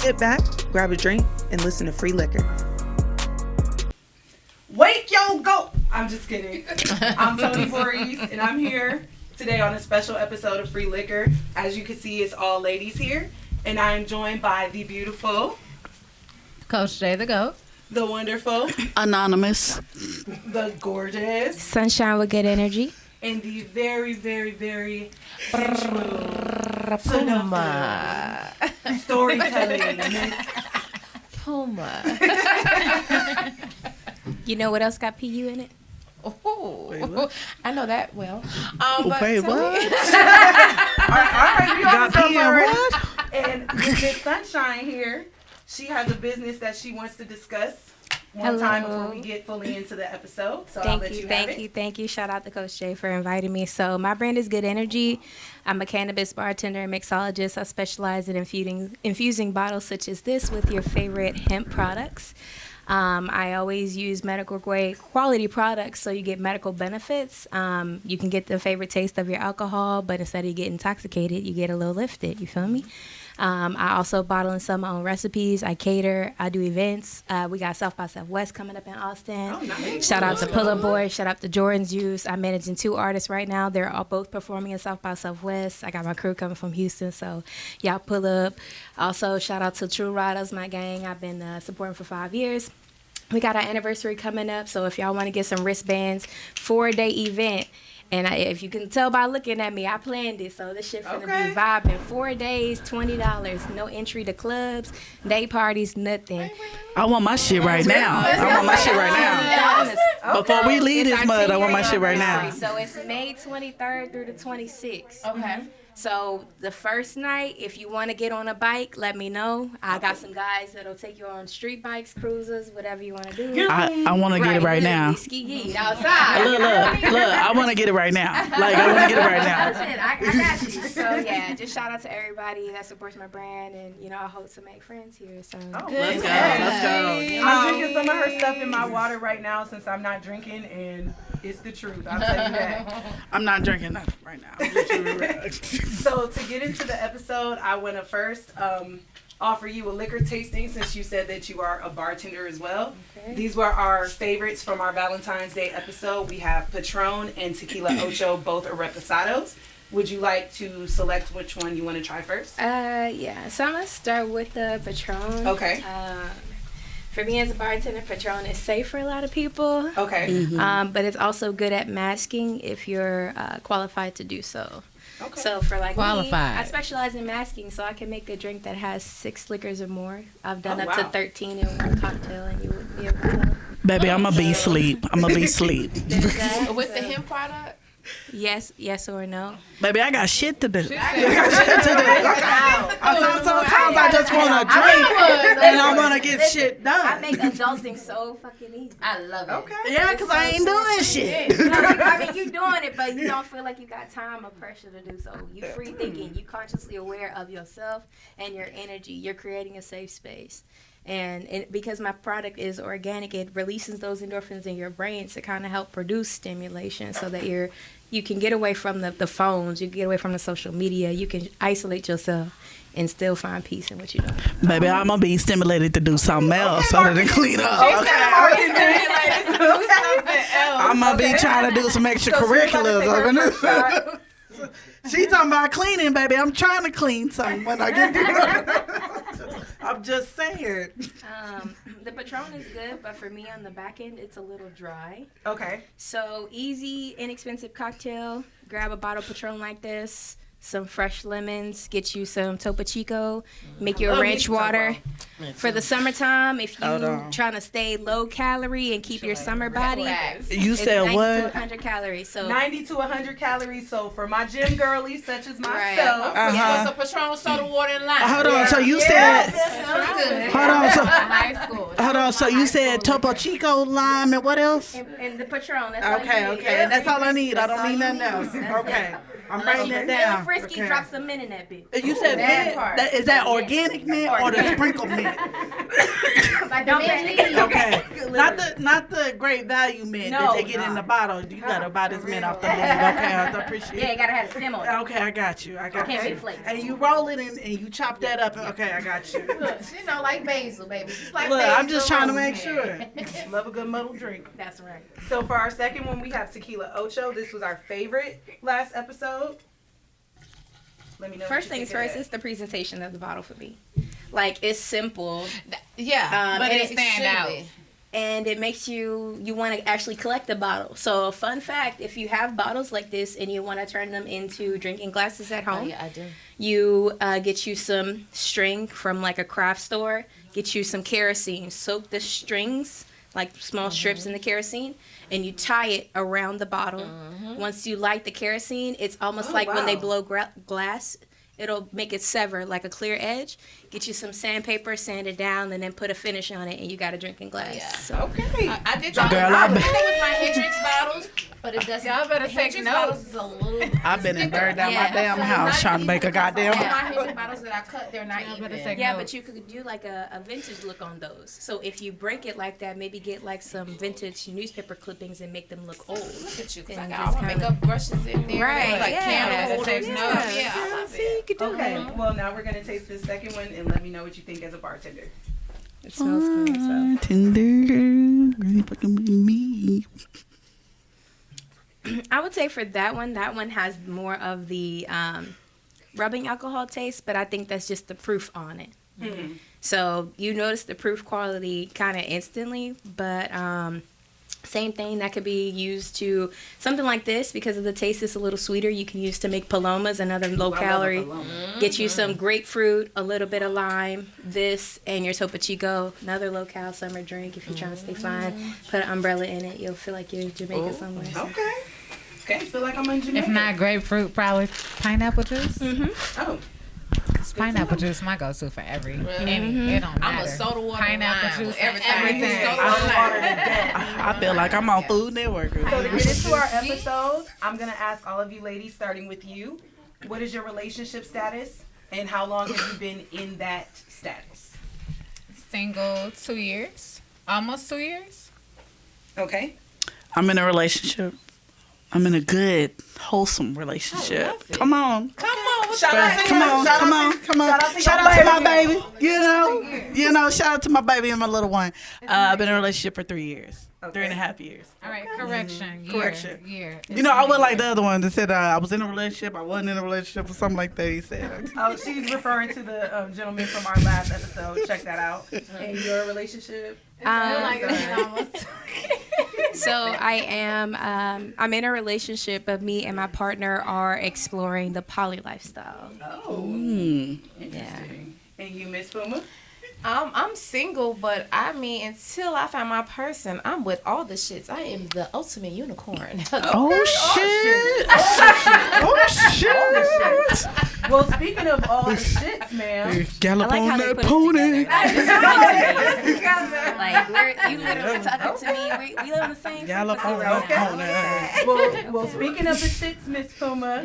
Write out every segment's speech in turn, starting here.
Sit back, grab a drink, and listen to Free Liquor. Wake yo go! I'm just kidding. I'm Tony Voorhees, and I'm here today on a special episode of Free Liquor. As you can see, it's all ladies here, and I am joined by the beautiful Coach J the GOAT, the wonderful Anonymous, the gorgeous Sunshine with good energy, and the very, very, very Puma. storytelling Miss Puma. You know what else got PU in it? Oh, I know that well. wait, what? All right, we got what? And with Miss Sunshine here, she has a business that she wants to discuss one time before we get fully into the episode. So I'll let you have it. Thank you. Shout out to Coach J for inviting me. So my brand is Good Energy. I'm a cannabis bartender and mixologist. I specialize in infusing bottles such as this with your favorite hemp products. I always use medical grade quality products so you get medical benefits. You can get the favorite taste of your alcohol, but instead of you get intoxicated, you get a little lifted. You feel me? I also bottle and sell my own recipes. I cater. I do events. We got South by Southwest coming up in Austin. Oh, nice. Shout out to Pull Up Boy. Shout out to Jordan's Juice. I'm managing 2 artists right now. They're all both performing in South by Southwest. I got my crew coming from Houston, so y'all pull up. Also, shout out to True Riders, my gang. I've been supporting for 5 years. We got our anniversary coming up, so if y'all want to get some wristbands, 4-day event. And if you can tell by looking at me, I planned it, so this shit finna be vibing. 4 days, $20, no entry to clubs, day parties, nothing. I want my shit right now. Before we leave this mud, I want my shit right now. So it's May 23rd through the 26th. Okay. So the first night, if you want to get on a bike, let me know. I got some guys that'll take you on street bikes, cruisers, whatever you want to do. I want to get it right now. Ski outside. Look, I want to get it right now. Like, I want to get it right now. I got you. So yeah, just shout out to everybody that supports my brand, and I hope to make friends here. So Let's go. I'm drinking some of her stuff in my water right now since I'm not drinking, and it's the truth. I'll tell you that. I'm not drinking nothing right now. So to get into the episode, I want to first offer you a liquor tasting since you said that you are a bartender as well. Okay. These were our favorites from our Valentine's Day episode. We have Patron and Tequila Ocho, both are reposados. Would you like to select which one you want to try first? Yeah. So I'm going to start with the Patron. Okay. For me as a bartender, Patron is safe for a lot of people. Okay. Mm-hmm. But it's also good at masking if you're qualified to do so. Okay. So for like me, I specialize in masking, so I can make a drink that has 6 liquors or more. I've done up to 13 in one cocktail, and you wouldn't be able to tell. Baby, I'm going to be asleep. With the hemp product? Yes or no? Baby, I got shit to do. Sometimes I just want to drink and I want to get shit done. I make adulting so fucking easy. I love it. Okay. Yeah, because I ain't doing shit. I mean, you doing it, but you don't feel like you got time or pressure to do so. You free thinking. You consciously aware of yourself and your energy. You're creating a safe space. And because my product is organic, it releases those endorphins in your brain to kind of help produce stimulation so that you can get away from the phones, you can get away from the social media, you can isolate yourself and still find peace in what you're doing. Baby, I'm going to be stimulated to do something else other than clean up. I'm going to be trying to do some extracurriculars. She's talking about cleaning, baby. I'm trying to clean something when I get I'm just saying. The Patron is good, but for me on the back end, it's a little dry. Okay. So easy, inexpensive cocktail. Grab a bottle of Patron like this, some fresh lemons, get you some Topo Chico, make your ranch water. For the summertime, if you trying to stay low calorie and keep your summer body, you said 90 what? to 100 calories. So 90 to 100 calories. So for my gym girlies such as myself, So Patron, soda, water, and lime. Hold on. So you said. Hold on. So high school. Hold on. So you said Topo Chico, lime, and what else? and the Patron. That's Okay. And that's all I need. I don't need nothing else. Okay. I'm writing it down. Frisky, drop some mint in that bitch. You said mint? Is that organic mint or the sprinkled mint? Like the mint. Okay, not the great value mint that they get in the bottle. You gotta buy this mint off the lid. Okay, I appreciate. Yeah, you gotta have a stem on it. Okay, I got you. Can't be flakes. And you roll it in and you chop that up. Okay, I got you. Look, she know like basil, baby. She's like Look, basil, I'm just trying to make rosemary. sure. Love a good muddled drink. That's right. So for our second one, we have Tequila Ocho. This was our favorite last episode. Let me know. First things first, it's the presentation of the bottle for me. Like, it's simple. Yeah, but and it stand out. And it makes you want to actually collect the bottle. So, fun fact, if you have bottles like this and you want to turn them into drinking glasses at home, I do. you get you some string from like a craft store, get you some kerosene, soak the strings, like small strips in the kerosene, and you tie it around the bottle. Once you light the kerosene, it's almost like when they blow glass, it'll make it sever like a clear edge. Get you some sandpaper, sand it down, and then put a finish on it, and you got a drinking glass. Yeah. So, Okay. I did that. Girl, I did it with my Hendrix bottles, but it doesn't. Y'all better the take Hendrix notes. bottles is a little. I've been and burned down my Yeah. damn house trying to make a goddamn. All my Hendrix bottles that I cut, they're not Y'all even. better take yeah, notes. but you could do like a vintage look on those. So if you break it like that, maybe get like some vintage newspaper clippings and make them look old. Look at you, because I And got all just my kinda- makeup brushes in there. Right, Like yeah. candle That holders. takes and notes. stuff. Yeah, I love See, it. you could do Okay. that. Well, now we're gonna taste this second one and let me know what you think as a bartender. It smells good. So. Tender, fucking with me. I would say for that one has more of the rubbing alcohol taste, but I think that's just the proof on it. So you notice the proof quality kind of instantly, but same thing that could be used to something like this because of the taste is a little sweeter. You can use to make palomas, another low calorie. Get you some grapefruit, a little bit of lime, this, and your Topo Chico, another low cal summer drink. If you're trying to stay fine, put an umbrella in it. You'll feel like you're in Jamaica somewhere. Okay. Okay. Feel like I'm in Jamaica. If not grapefruit, probably pineapple juice. Oh. Pineapple juice my go-to for every any. It don't matter. I'm a soda water Pineapple wine juice, with everything. everything. Soda I water water wine. to death. I feel like I'm on Food Network. So to get into our episode, I'm gonna ask all of you ladies, starting with you, what is your relationship status and how long have you been in that status? Single 2 years, almost 2 years. Okay. I'm in a relationship. I'm in a good, wholesome relationship. Come on. Shout out to Come on, shout come out on, to- come on. shout out to Shout your out to my baby. baby. You know, shout out to my baby and my little one. I've been in a relationship for 3 years. Okay. 3.5 years. All right, correction. Year, Correction. Year. You know, I wasn't like the other one that said I was in a relationship, I wasn't in a relationship, or something like that. He said. Oh, she's referring to the gentleman from our last episode. Check that out. And your relationship? So I am, I'm in a relationship, but me and my partner are exploring the poly lifestyle. Oh. Interesting. And you, Miss Puma? I'm single, but I mean, until I find my person, I'm with all the shits. I am the ultimate unicorn. Oh, shit. Oh, shit. Well, speaking of all the shits, ma'am. Gallop I like on how they that put it pony. Like, you literally talking to me. We live in the same Gallop on frequency that right now. pony. Well, speaking of the shits, Miss Puma.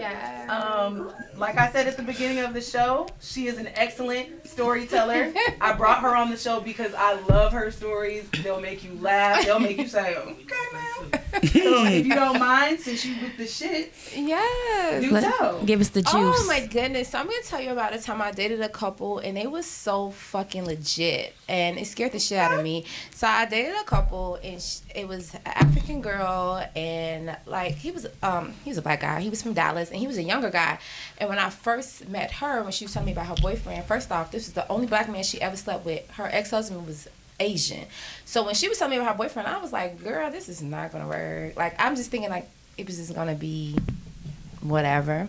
Like I said at the beginning of the show, she is an excellent storyteller. I brought her on the show because I love her stories. They'll make you laugh. They'll make you say, okay, ma'am. So if you don't mind, since you with the shits, Yes. do tell. Give us the juice. Oh my goodness. So I'm going to tell you about a time I dated a couple and they was so fucking legit and it scared the shit out of me. So I dated a couple and it was an African girl and like he was a black guy. He was from Dallas and he was a younger guy. And when I first met her, when she was telling me about her boyfriend, first off, this was the only black man she ever slept with. Her ex-husband was Asian. So when she was telling me about her boyfriend, I was like, girl, this is not going to work. Like, I'm just thinking like it was just going to be whatever.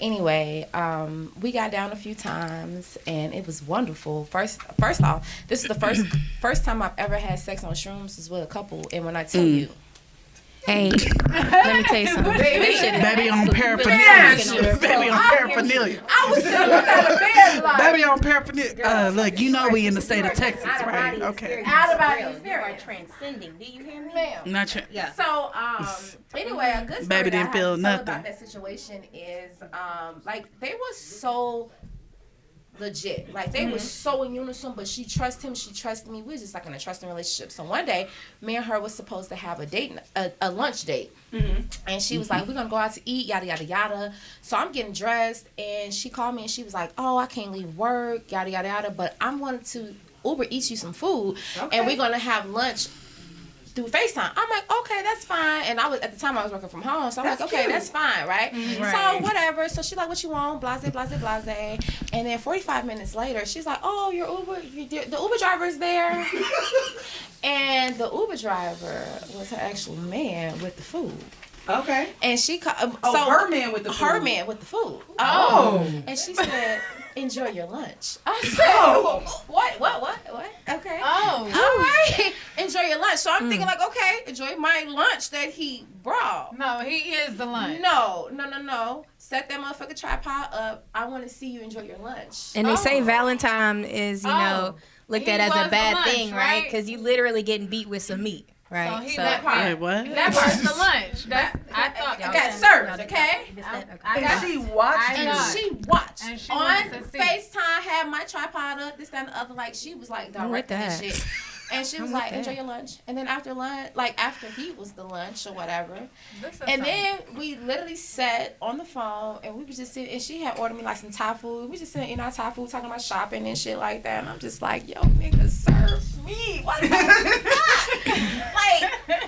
Anyway, we got down a few times and it was wonderful. First off, this is the first time I've ever had sex on shrooms is with a couple. And when I tell you, Hey, let me tell you something. Baby on paraphernalia. Baby on paraphernalia. I was sitting beside the bed like, Baby on paraphernalia. Look, you know we in the state of Texas, right? Okay. out about You these are transcending. Do you hear me? ma'am. Not sure. Yeah. So, anyway, a good story Baby didn't that I feel have to tell nothing. about that situation is, like, they were so legit. Like they were so in unison, but she trusts him, she trusts me. We was just like in a trusting relationship. So one day, me and her was supposed to have a date, a lunch date. And she was like, we're gonna go out to eat, yada yada yada. So I'm getting dressed, and she called me and she was like, oh, I can't leave work, yada yada yada, but I'm wanting to Uber eat you some food, and we're gonna have lunch through FaceTime. I'm like, okay, that's fine. And at the time I was working from home, so I'm like, okay, that's fine, right? So whatever. So she's like, what you want? Blase, blase, blase. And then 45 minutes later, she's like, oh, the Uber driver's there. And the Uber driver was her actual man with the food. Okay. And she her man with the food. Her man with the food. And she said, enjoy your lunch. I said, what? Okay. Oh. All right. Enjoy your lunch. So I'm thinking like, okay, enjoy my lunch that he brought. No, he is the lunch. No. Set that motherfucking tripod up. I want to see you enjoy your lunch. And they say Valentine is, looked at as a bad lunch, thing, right? Because you literally getting beat with some meat. Right. So that part. Wait, what? That part's the lunch. I thought. I got served, okay? She watched And she on wanted to see. FaceTime, had my tripod up, this, that, and the other. Like, she was like directing this that. shit. And she was like, enjoy your lunch. And then after lunch, like after he was the lunch or whatever. And then we literally sat on the phone and we was just sitting, and she had ordered me like some Thai food. We just sitting in our Thai food talking about shopping and shit like that. And I'm just like, yo, nigga, serve me. What the fuck? Like,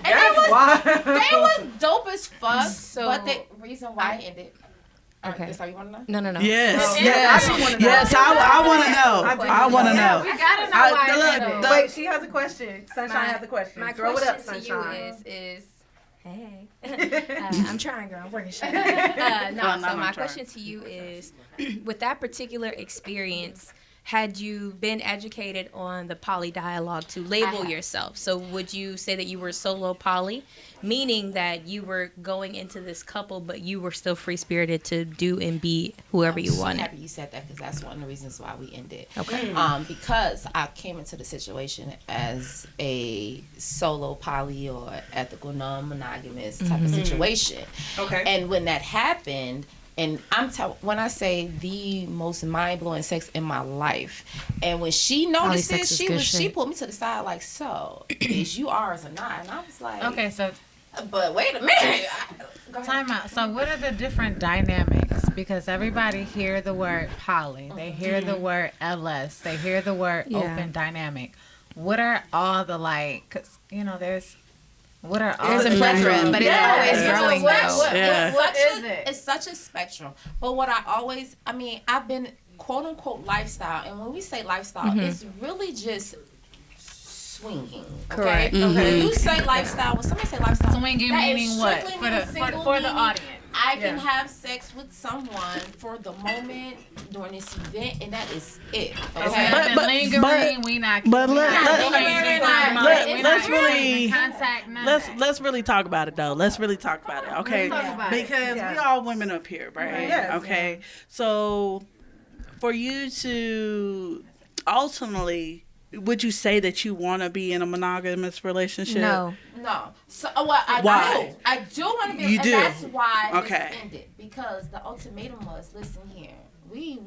and they was dope as fuck. But the reason why it ended. Okay. That's how you want to know? No. Yes. I want to know. I want to know. We gotta know why. Wait, she has a question. Sunshine has a question. My Throw it up, question to Sunshine. you is hey, I'm trying, girl. I'm working. So my question to you is, with that particular experience, had you been educated on the poly dialogue to label yourself? So would you say that you were solo poly, meaning that you were going into this couple, but you were still free-spirited to do and be whoever you wanted? I'm happy you said that because that's one of the reasons why we ended. Okay. Because I came into the situation as a solo poly or ethical non-monogamous type of situation. Okay. And when that happened, and when I say the most mind-blowing sex in my life, and when she noticed it, she pulled me to the side like, so, is you ours or not? And I was like, Okay, so but wait a minute. Go ahead. time out. So what are the different dynamics? Because everybody hear the word poly, they hear the word LS, they hear the word open dynamic. What are all the cause there's. What are all There's a plethora, but it's always growing though. What is it? It's such a spectrum. But what I've been quote unquote lifestyle, and when we say lifestyle, it's really just swinging. Okay? Correct. When you say lifestyle, when somebody say lifestyle, Swinging that is meaning what? strictly meaning single, For the meaning audience. I can have sex with someone for the moment during this event, and that is it. Okay? But lingering, we not. But let's really talk about it though. Let's really talk about it, okay? Let's talk about it. Because we all women up here, right? Yes. Okay. So for you to ultimately, would you say that you want to be in a monogamous relationship? No. So, Why? I do want to be. You and do? That's why Okay. this ended, because the ultimatum was, listen here, we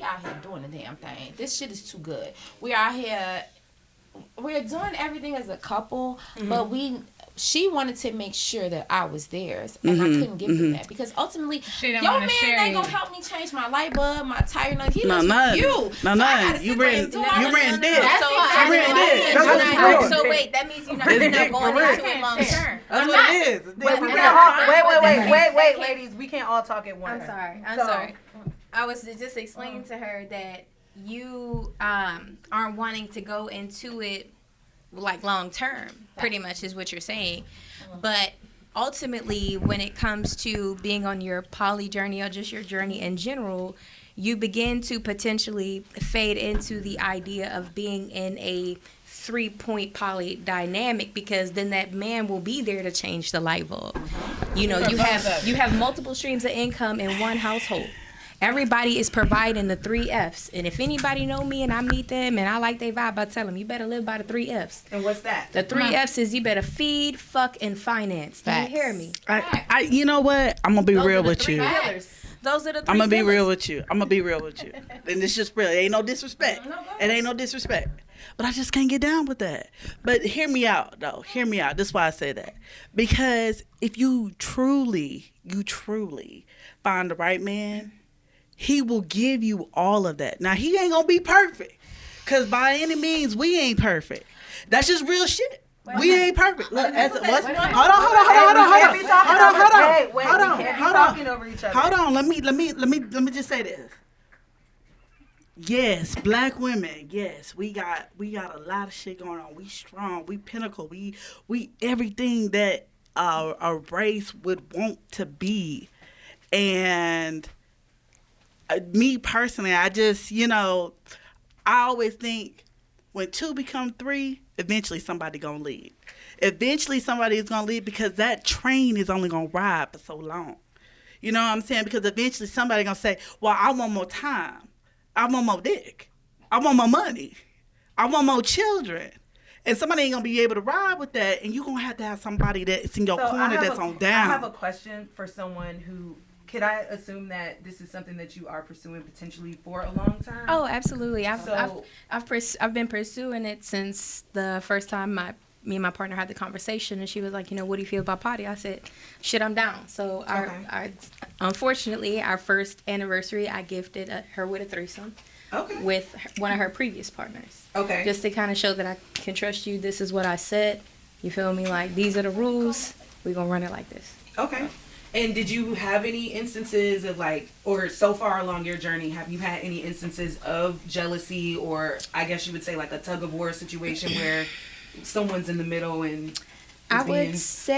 out here doing the damn thing. This shit is too good. We out here. We're doing everything as a couple, but she wanted to make sure that I was theirs, and I couldn't give them that because ultimately, your man ain't gonna help me change my light bulb, my tire. He lives with you. You ran this. So wait, that means you're not going into it long term. That's what it is. Wait, ladies, we can't all talk at once. I'm sorry. I was just explaining to her that you aren't wanting to go into it like long term, pretty much is what you're saying. But ultimately, when it comes to being on your poly journey or just your journey in general, you begin to potentially fade into the idea of being in a 3-point poly dynamic, because then that man will be there to change the light bulb. You have multiple streams of income in one household. Everybody is providing the 3 F's. And if anybody know me and I meet them and I like their vibe, I tell them, you better live by the 3 F's. And what's that? The 3 F's is you better feed, fuck, and finance. Do you hear me? You know what? I'm going to be real with you. Those are the 3 I'm gonna be pillars. real with you. And it's just real. It ain't no disrespect. It ain't no disrespect. But I just can't get down with that. But hear me out, though. Hear me out. That's why I say that. Because if you truly find the right man, he will give you all of that. Now, he ain't gonna be perfect. Because by any means, we ain't perfect. That's just real shit. We ain't perfect. Look, hold on. Let me just say this. Yes, black women. Yes, we got a lot of shit going on. We strong. We pinnacle. We everything that a race would want to be. And me personally, I just I always think when 2 become 3, eventually somebody gonna lead. Eventually somebody is gonna lead because that train is only gonna ride for so long. You know what I'm saying? Because eventually somebody gonna say, well, I want more time. I want more dick. I want more money. I want more children. And somebody ain't gonna be able to ride with that, and you're gonna have to have somebody that's in your corner that's on down. I have a question for someone who, could I assume that this is something that you are pursuing potentially for a long time? Oh, absolutely. I've been pursuing it since the first time me and my partner had the conversation, and she was like, what do you feel about potty? I said, shit, I'm down. So unfortunately, our first anniversary, I gifted her with a threesome. Okay. With one of her previous partners. Okay. Just to kind of show that I can trust you. This is what I said. You feel me? Like, these are the rules. We're going to run it like this. Okay. And did you have any instances of or so far along your journey, have you had any instances of jealousy, or I guess you would say like a tug of war situation where someone's in the middle and is being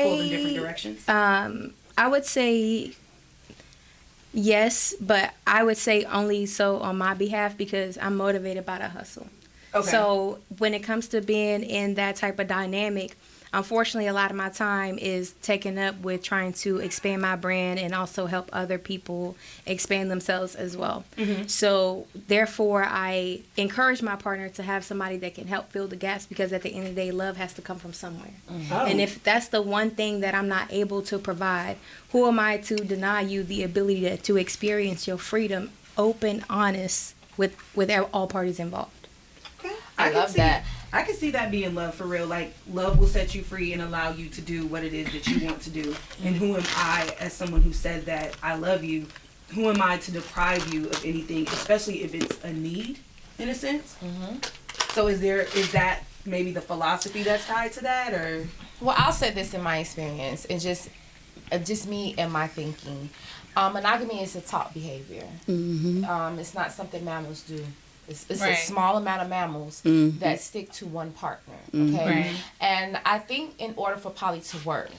pulled in different directions? I would say yes, but I would say only so on my behalf because I'm motivated by the hustle. Okay. So when it comes to being in that type of dynamic, unfortunately, a lot of my time is taken up with trying to expand my brand and also help other people expand themselves as well. Mm-hmm. So therefore, I encourage my partner to have somebody that can help fill the gaps, because at the end of the day, love has to come from somewhere. Mm-hmm. Oh. And if that's the one thing that I'm not able to provide, who am I to deny you the ability to experience your freedom, open, honest, with all parties involved? Okay. I love that. I can see that being love for real. Like, love will set you free and allow you to do what it is that you want to do. And who am I, as someone who says that I love you, who am I to deprive you of anything, especially if it's a need, in a sense? Mm-hmm. So is that maybe the philosophy that's tied to that, or? Well, I'll say this in my experience, and just me and my thinking. Monogamy is a taught behavior. Mm-hmm. It's not something mammals do. It's right. A small amount of mammals mm-hmm. that stick to one partner, okay? Right. And I think in order for poly to work,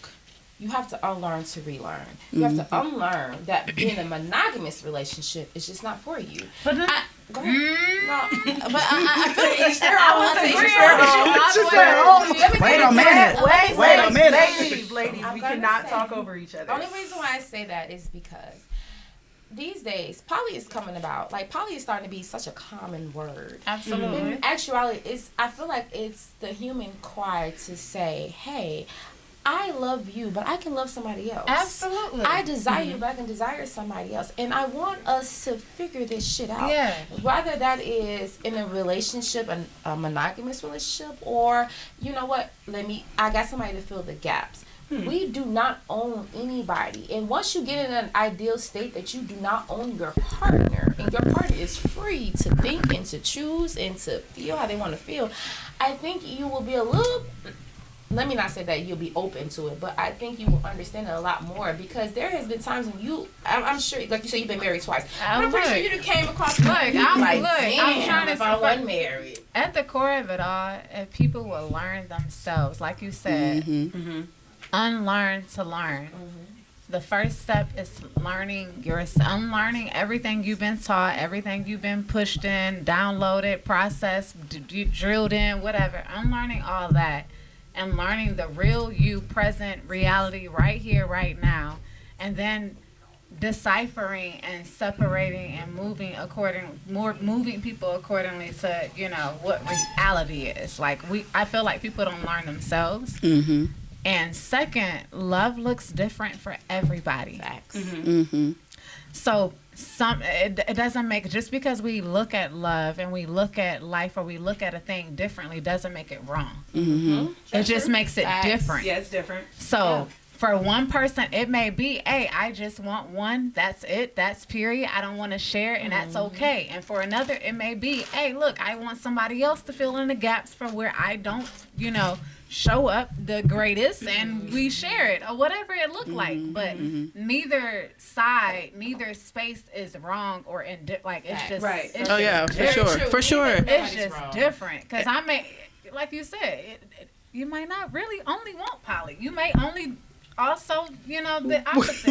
you have to unlearn to relearn. You have to unlearn that being a monogamous relationship is just not for you. But go ahead. No, but I feel each their own. Wait a minute. Ladies, we cannot talk over each other. The only reason why I say that is because these days, poly is coming about. Like, poly is starting to be such a common word. Absolutely. In actuality, I feel like it's the human cry to say, hey, I love you, but I can love somebody else. Absolutely. I desire you, but I can desire somebody else. And I want us to figure this shit out. Yeah. Whether that is in a relationship, a monogamous relationship, or, you know what, I got somebody to fill the gaps. We do not own anybody. And once you get in an ideal state that you do not own your partner, and your partner is free to think and to choose and to feel how they want to feel, I think you will be a little, let me not say that you'll be open to it, but I think you will understand it a lot more, because there has been times when I'm sure, like you said, you've been married twice. I'm pretty sure you came across I'm trying to if I wasn't married. At the core of it all, if people will learn themselves, like you said, unlearn to learn. The first step is unlearning everything you've been taught, everything you've been pushed in, downloaded, processed, drilled in, whatever. Unlearning all that and learning the real you, present reality right here, right now, and then deciphering and separating and moving people accordingly to what reality is. Like, I feel like people don't learn themselves. Mm-hmm. And second, love looks different for everybody. Facts. Mm-hmm. Mm-hmm. So it doesn't make, just because we look at love and we look at life or we look at a thing differently doesn't make it wrong. It just makes it different. Yeah, it's different. So for one person, it may be, hey, I just want one. That's it. That's period. I don't want to share, and that's okay. And for another, it may be, hey, look, I want somebody else to fill in the gaps for where I don't, show up the greatest, and we share it or whatever it looked like. But neither space is wrong or it's just right. It's Oh yeah, for sure. It's just different because I may, like you said, you might not really only want poly. You may only also, the opposite.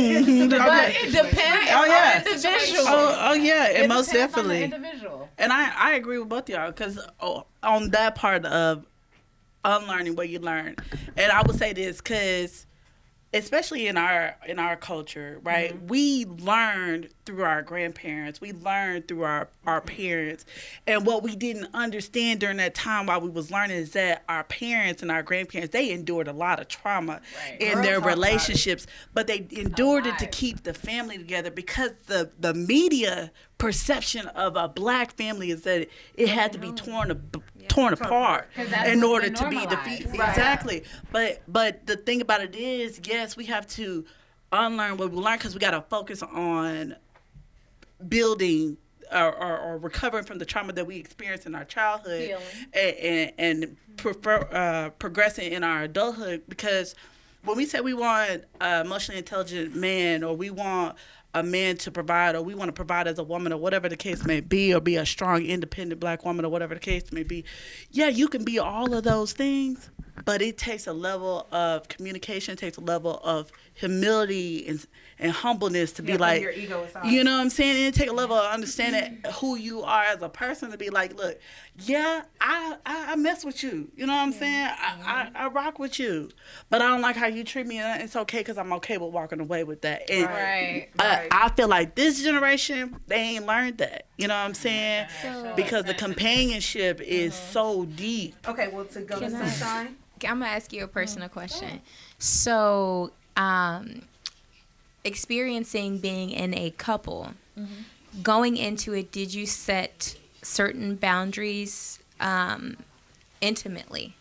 But it depends on the individual. Oh yeah, and most depends on the definitely. individual. And I agree with both y'all because on that part of unlearning what you learn, and I would say this because especially in our culture, right? We learned through our grandparents, we learned through our parents, and what we didn't understand during that time while we was learning is that our parents and our grandparents, they endured a lot of trauma in their relationships, but they endured it to keep the family together because the media perception of a black family is that it had to be torn apart in order to be defeated. Right. Exactly. But the thing about it is, yes, we have to unlearn what we learned because we got to focus on building or recovering from the trauma that we experienced in our childhood and progressing in our adulthood. Because when we say we want an emotionally intelligent man, or we want a man to provide, or we want to provide as a woman, or whatever the case may be, or be a strong, independent black woman, or whatever the case may be, yeah, you can be all of those things, but it takes a level of communication, it takes a level of humility and humbleness to be like, your ego aside. you know what I'm saying? And it takes a level of understanding who you are as a person to be like, look, yeah, I mess with you. You know what I'm saying? I rock with you. But I don't like how you treat me, and it's okay because I'm okay with walking away with that. And Right. I feel like this generation, they ain't learned that. You know what I'm saying? Because the companionship is so deep. Okay, well, to go to Sunshine. I'm gonna ask you a personal question. So, experiencing being in a couple, going into it, did you set certain boundaries intimately,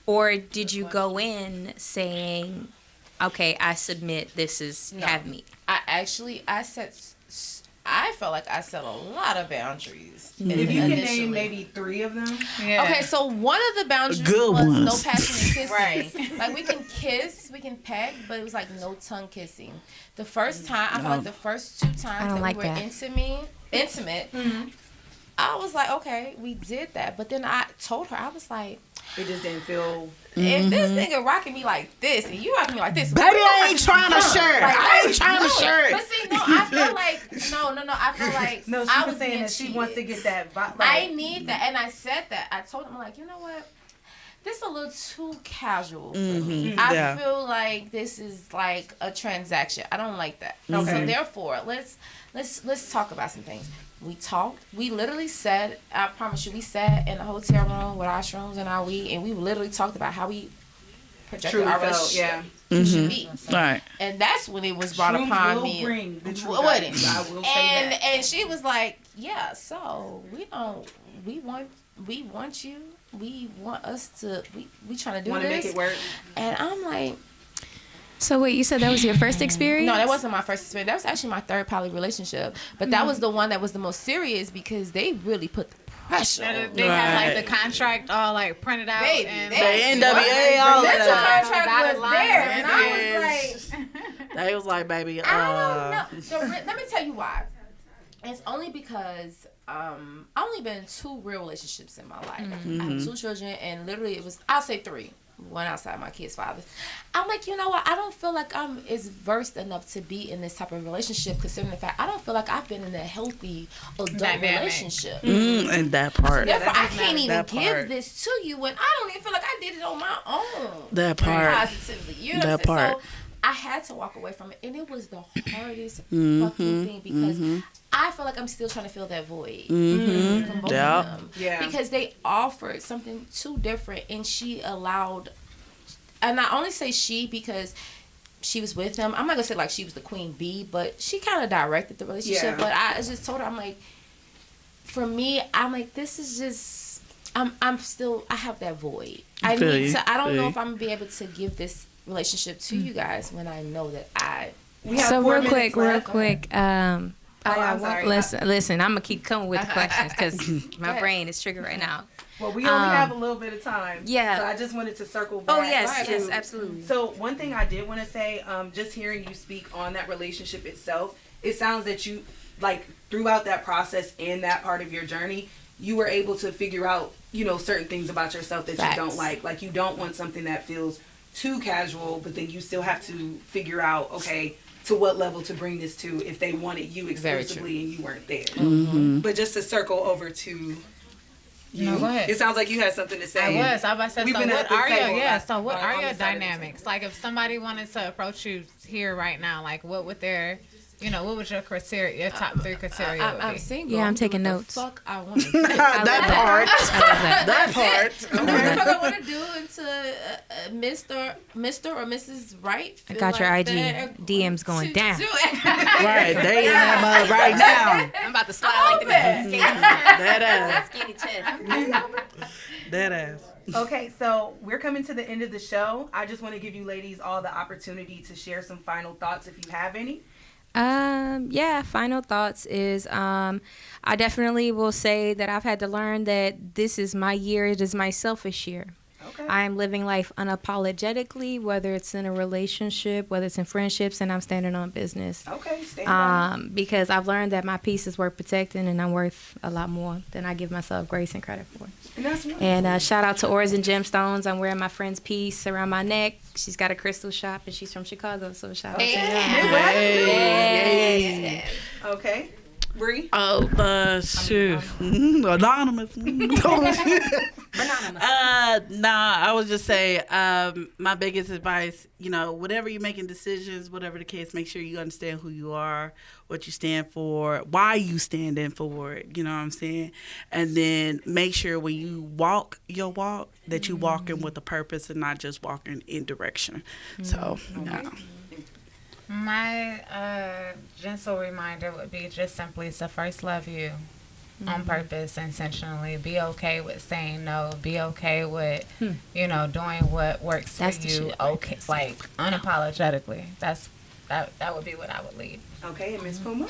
or did you go in saying, "Okay, I submit. This is have me." I felt like I set a lot of boundaries. If you can initially. name maybe 3 of them. Yeah. Okay, so one of the boundaries Good was ones. no passionate kissing. Right. Like we can kiss, we can peck, but it was like no tongue kissing. The first time, I feel like the first 2 times that like we were that. intimate, I was like, okay, we did that. But then I told her, I was like, It just didn't feel. if this nigga rocking me like this and you rocking me like this, Baby, I ain't trying to share. I ain't trying to share. But see, no, I feel like no. I feel like No, she I was saying being that she wants to cheated. get that vibe. I need that, and I said that. I told him, like, you know what? This is a little too casual for me. I feel like this is like a transaction. I don't like that. Okay. So therefore, let's talk about some things. We talked. We literally said, I promise you, we sat in a hotel room with our shrooms and our weed, and we literally talked about how we projected Truly our felt, relationship should be. Right. And that's when it was brought Shrooms upon will me. bring the truth Would out. it? I will say that. And she was like, yeah, so we want you. We want us to, we trying to do Want to this. make it work. And I'm like, So wait, you said that was your first experience? no, that wasn't my first experience. That was actually my 3rd poly relationship. But that was the one that was the most serious because they really put the pressure on They me. had like the contract all like printed out. Baby, and The NWA, all That's of the that. contract Dotted was line. there. And I was like, They was like, baby, I don't know. Let me tell you why. It's only because I only been in 2 real relationships in my life. I have 2 children, and literally it was, I'll say 3. One outside my kids' fathers. I'm like, you know what? I don't feel like I'm as versed enough to be in this type of relationship, considering the fact I don't feel like I've been in a healthy adult Dynamic. relationship. and that part. Therefore, I can't even that give part. this to you when I don't even feel like I did it on my own. That part. Positively. You know That what I'm saying? part. So I had to walk away from it, and it was the hardest fucking thing because I feel like I'm still trying to fill that void from both Yeah. of them. Yeah. Because they offered something too different, and she allowed, and I only say she because she was with him. I'm not gonna say like she was the queen bee, but she kind of directed the relationship. Yeah. But I just told her, I'm like, for me, I'm like, this is just, I'm still, I have that void. I don't know if I'm gonna be able to give this relationship to you guys when I know that we have So 4 real minutes quick, left. I'm sorry. listen, I'm gonna keep coming with the questions because my brain is triggered right now. Well, we only have a little bit of time. Yeah. So I just wanted to circle back. Oh yes, to- yes, absolutely. So one thing I did want to say, just hearing you speak on that relationship itself, it sounds that you, like, throughout that process and that part of your journey, you were able to figure out, you know, certain things about yourself that Facts. you don't like. Like, you don't want something that feels too casual, but then you still have to figure out, okay, to what level to bring this to if they wanted you exclusively and you weren't there. But just to circle over to you, No, go ahead. it sounds like you had something to say. I was about to say, We've so been what at this are your, table yeah, about- so what on are the your side of the dynamics? Like, if somebody wanted to approach you here right now, like, what would their, you know, what would your criteria, your top 3 criteria would I'm be? single. Yeah, I'm Do taking what the notes. Fuck, I want to. That part. That part. Whatever I want to do until Mr. or Mrs. Right. I feel got your like IG they're DMs going down. do it. Right. They in that mug right now. I'm about to slide like the man. That ass. Skinny chest. That ass. Okay, so we're coming to the end of the show. I just want to give you ladies all the opportunity to share some final thoughts if you have any. Yeah, final thoughts is I definitely will say that I've had to learn that this is my year. It is my selfish year. Okay. I'm living life unapologetically, whether it's in a relationship, whether it's in friendships, and I'm standing on business. Okay, stand on Because I've learned that my peace is worth protecting, and I'm worth a lot more than I give myself grace and credit for. it. And that's wonderful. And shout out to Ores and Gemstones. I'm wearing my friend's piece around my neck. She's got a crystal shop, and she's from Chicago, so shout out to her. Hey. Okay. Bree? Oh, shoot. Anonymous. I would just say my biggest advice, you know, whatever you're making decisions, whatever the case, make sure you understand who you are, what you stand for, why you standing for it, you know what I'm saying? And then make sure when you walk your walk that you walking with a purpose and not just walking in direction. So, My gentle reminder would be just simply to first love you on purpose, intentionally. Be okay with saying no. Be okay with, you know, doing what works That's for the you. shit. Okay, like unapologetically. That would be what I would lead. Okay, and Miss Puma?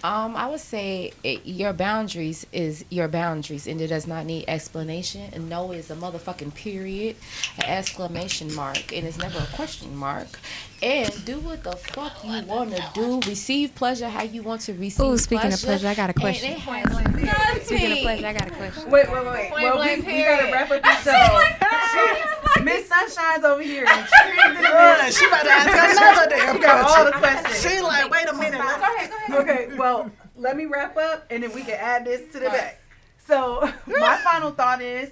I would say your boundaries is your boundaries, and it does not need explanation. And no is a motherfucking period, an exclamation mark, and it's never a question mark. And do what the fuck you want to do. Receive pleasure how you want to receive pleasure. Ooh, speaking of pleasure, I got a question. And it has nothing. Speaking of pleasure, I got a question. Wait. Well, we gotta wrap up the show. Miss Sunshine's over here. she about to ask another damn Got all the question. questions. She like, wait a minute. Go ahead. Okay, well, let me wrap up and then we can add this to the back. So, my final thought is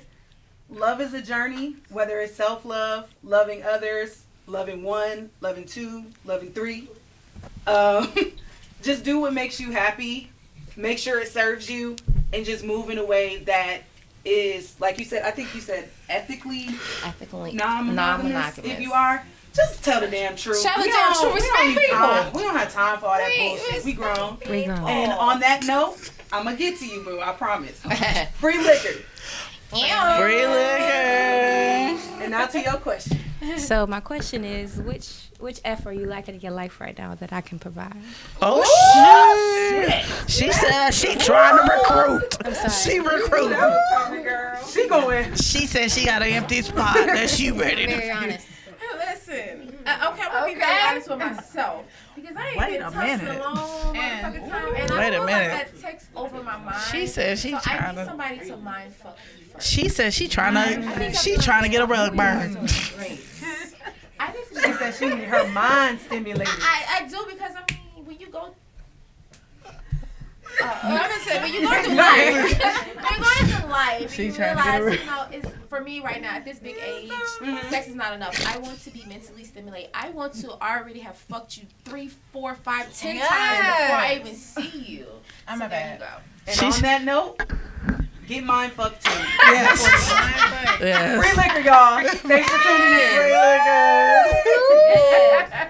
love is a journey, whether it's self-love, loving others, loving one, loving two, loving three. Just do what makes you happy. Make sure it serves you and just move in a way that is, like you said, I think you said ethically non-monogamous. If you are, just tell the damn truth. Tell the damn truth. Respect people. We don't have time for all that bullshit. We grown. We grown. And on that note, I'm going to get to you, boo. I promise. Free liquor. Free liquor. And now to your question. So my question is, which F are you lacking in your life right now that I can provide? Oh, shit. She said she trying to recruit. I'm sorry. She recruiting. She going. She said she got an empty spot that she ready Very to honest. Listen, okay, I'm gonna be very honest with myself because I ain't been touched in a long motherfucking time, and Wait I a feel minute. like that takes over my mind. She said she so I trying need to. somebody to mind fuck me first. She said she trying to get a rug burn. I need She said she need her mind stimulated. I do because I mean when you go. I'm gonna say when you go through life, you realize, you know, it's for me right now at this big age, sex is not enough. I want to be mentally stimulated. I want to already have fucked you 3, 4, 5, 10 times before I even see you. I'm a bad. And on that note, get mind fucked too. Yes. Yes. Free liquor, y'all. Thanks for tuning in. Free liquor.